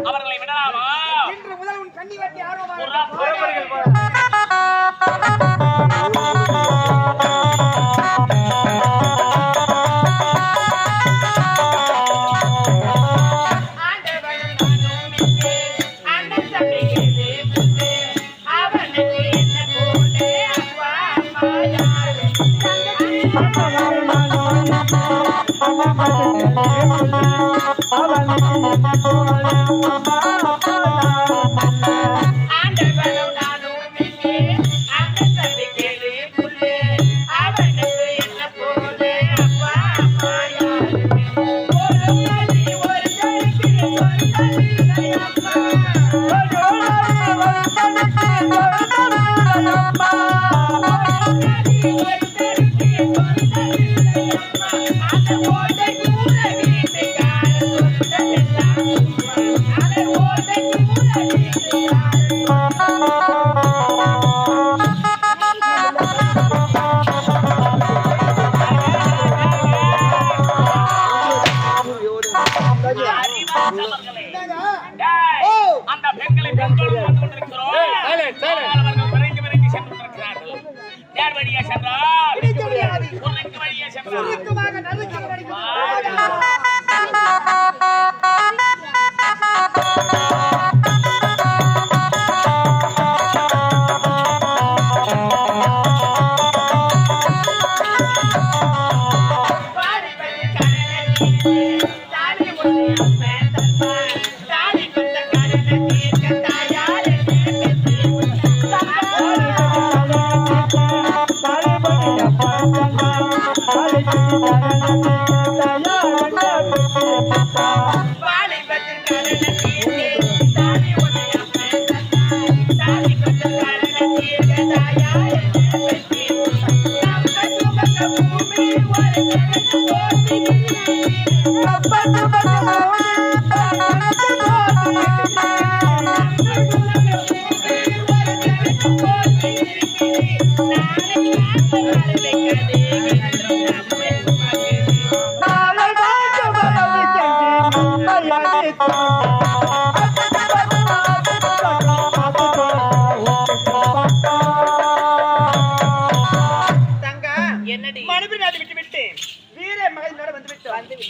அவர்களை விடலாமா? இன்று முதல் உன் கண்ணி வெட்டி ஆர்வமாக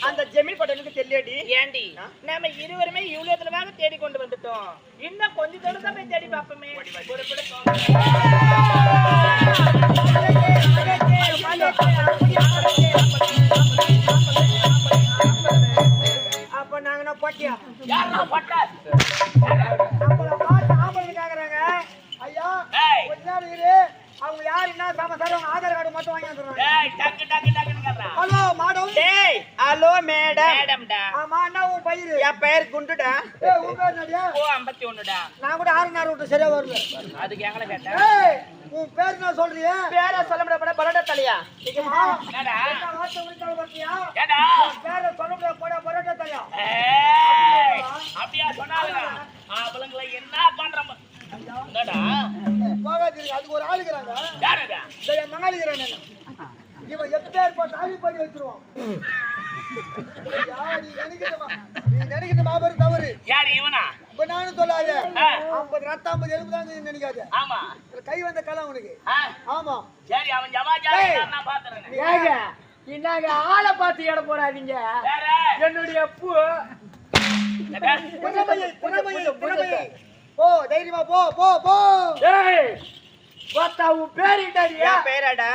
அந்த ஜமீன் பட்டனுக்கு தெரியடி ஏண்டி நாம இருவருமே இவ்வளவு தூரமாக தேடி கொண்டு வந்துட்டோம். இன்னும் கொஞ்ச தூரம் தான் போய் தேடி பாப்போமே. அப்ப நாங்க போட்டியா யாரா போட்டா நம்மள பாத்து ஆம்பளை கேக்குறாங்க. ஐயா கொஞ்ச நேரம் இரு. அவங்க யார் என்ன சமசாரம் ஆதார் கார்டு மட்டும் வாங்கி வந்துறாங்க. டேய் டக்கு டக்கு டக்குன்னு கேக்குறா. ஹலோ மாடம். டேய் ஹலோ மேடம். மேடம்டா. ஆமா என்ன உன் பயிரு? என் பெயர் குண்டுடா. ஏய் உன் பேர் என்னடியா? ஓ 51டா. நான் கூட 6 நாள் விட்டு சரியா வரல. அதுக்கு எங்கல கேட்டேன். ஏய் உன் பேர் என்ன சொல்றியே? பேரை சொல்ல முடியாத பரோட்டா தலையா. நிஜமா? என்னடா? என்ன வார்த்தை உரித்தால வரட்டியா? ஏடா? பேரை சொல்ல முடியாத பரோட்டா தலையா? ஏய் அப்படியே சொன்னாங்க. அவங்கள என்ன பண்றோம்? என்னடா? போகாதீங்க அதுக்கு ஒரு ஆளு இருக்கறாங்க. யாரடா? டேய் மங்காளிக்கறானே. இவன் எப்பேர் போட்டு ஆளி பண்ணி வச்சிருவான். யார் நீ நினைக்கிற மாபெரும் தவறு. யார் இவனா? இப்ப நானும் சொல்லாத 50 ரத்தம் 50 எலும்பு தான் நினைக்காத. ஆமா. கை வந்த கலை உனக்கு. ஆமா. சரி அவன் ஜமாஜா நான் பாத்துறேன். ஏங்க இன்னாங்க ஆளை பார்த்து எட போடாதீங்க. வேற என்னுடைய பூ புறமையை போ தைரியமா போ போ போ. ஏய் வாத்தா உன் பேர் என்னடியா? என் பெயராடா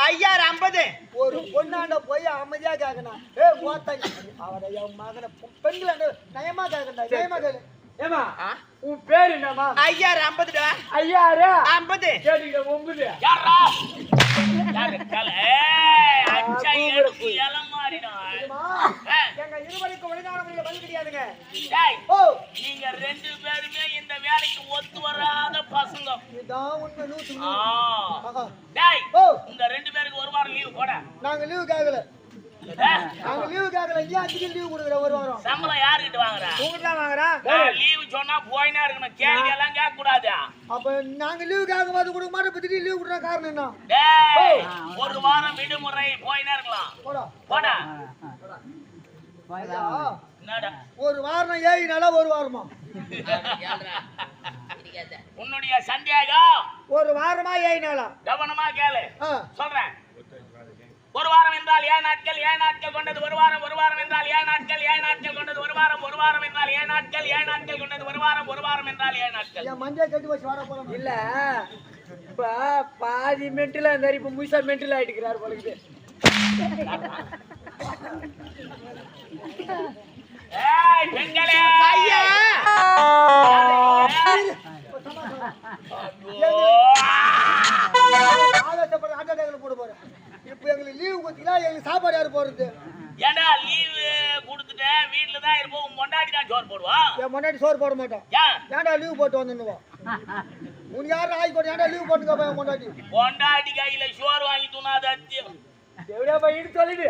ஐயார் 50. ஒரு பொண்ணாண்ட போய் அமைதியா கேக்கணும். ஏய் வாத்தா அவட என் மகனை பெண்கள நயமா கேக்கணும். நயமா கேளு. ஏமா உன் பேர் என்னமா? ஐயார் 50டா. ஐயாரா 50. கேடிங்க ஒங்குது. யாரா? யாரு கல? அச்சா எடுத்து எலம் மாறினா. எங்க இருவருக்கு ஒழுங்கான முறையில பதில் கிடையாதுங்க. டேய் ஓ நீங்க ரெண்டு பேருமே இந்த வேலைக்கு ஒத்து வராத பசங்க. இதான் உண்மை 100. ஆஹா. டேய் ஓ உங்க ரெண்டு பேருக்கு ஒரு வாரம் லீவ் போட. நாங்க லீவு கேக்கல. நாங்க லீவு கேக்கல. ஏன் அதுக்கு லீவு கொடுக்குற ஒரு வாரம்? சம்பளம் யார்கிட்ட வாங்குறா? உங்ககிட்ட தான் வாங்குறேன். லீவு சொன்னா போயினா இருக்கணும். கேள்வி எல்லாம் கேட்க கூடாது. அப்ப நாங்க லீவு கேட்கும் போது கொடுக்க மாட்டோம். திடீர்னு லீவு கொடுற காரணம் என்ன? டேய் ஒரு வாரம் விடுமுறை போயினா இருக்கலாம். போடா போடா. ஐயா, என்னடா? ஒரு வாரம் 7 நாளா ஒரு வாரமா? உன்னுடைய சந்தேகம் ஒரு வாரமா 7 நாளா? கவனமா கேளு. ஆ, சொல்றேன். ஒரு வாரம் என்றால் 7 நாட்கள், 7 நாட்கள் கொண்டது ஒரு வாரம், ஒரு வாரம் என்றால் 7 நாட்கள், 7 நாட்கள் கொண்டது ஒரு வாரம், ஒரு வாரம் என்றால் 7 நாட்கள், 7 நாட்கள் கொண்டது ஒரு வாரம், ஒரு வாரம் என்றால் 7 நாட்கள். என் மஞ்சள் கட்டி வச்சு வாட போறோம். இல்ல இப்ப பாதி மென்டலா இருந்தாரு, இப்ப முழுசா மென்டல் ஆயிட்டுக்கிறாரு போலக்குது. ஏய் பெண்களே ஐயா ஆகாசப்பட ஆட்டாடைகளை போட போறேன். இப்ப எங்களுக்கு லீவு கொடுத்தீங்களா? எங்களுக்கு சாப்பாடு யாரு போடுறது? ஏண்டா லீவு கொடுத்துட்டு வீட்டுல தான் இருப்போம். உன் பொண்டாட்டி தான் சோறு போடுவான். என் முன்னாடி சோறு போட மாட்டோம். ஏன் ஏன்டா லீவு போட்டு வந்துடுவோம்? உனக்கு யாரும் ஆகி போட்டு ஏன்டா லீவு போட்டுக்க என் முன்னாடி? பொண்டாட்டி கையில சோறு வாங்கி தூணாத அத்தியம். எப்படியா பையன் சொல்லிடு,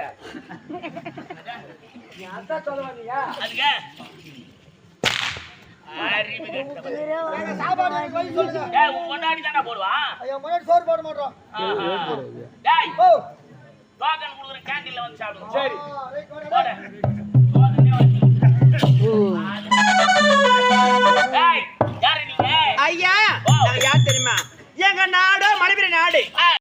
அதான் சொல்ல வந்தீங்க. அதுக்கு அறிவு கெட்டவன். எங்க சாப்பாடு எனக்கு வழி சொல்லுங்க. ஏய் உன் பொண்டாட்டி தானே போடுவான். என் முன்னாடி சோறு போட மாட்டோம். டேய் ஓ டோக்கன் கொடுக்குற கேண்டீன்ல வந்து சாப்பிடுங்க. சரி ரைட் வாடா. போடு. டோக்கனே வச்சு. டேய் யாரு நீங்க? ஐயா ஓ. நாங்க யார் தெரியுமா? எங்க நாடு மணிபுரி நாடு.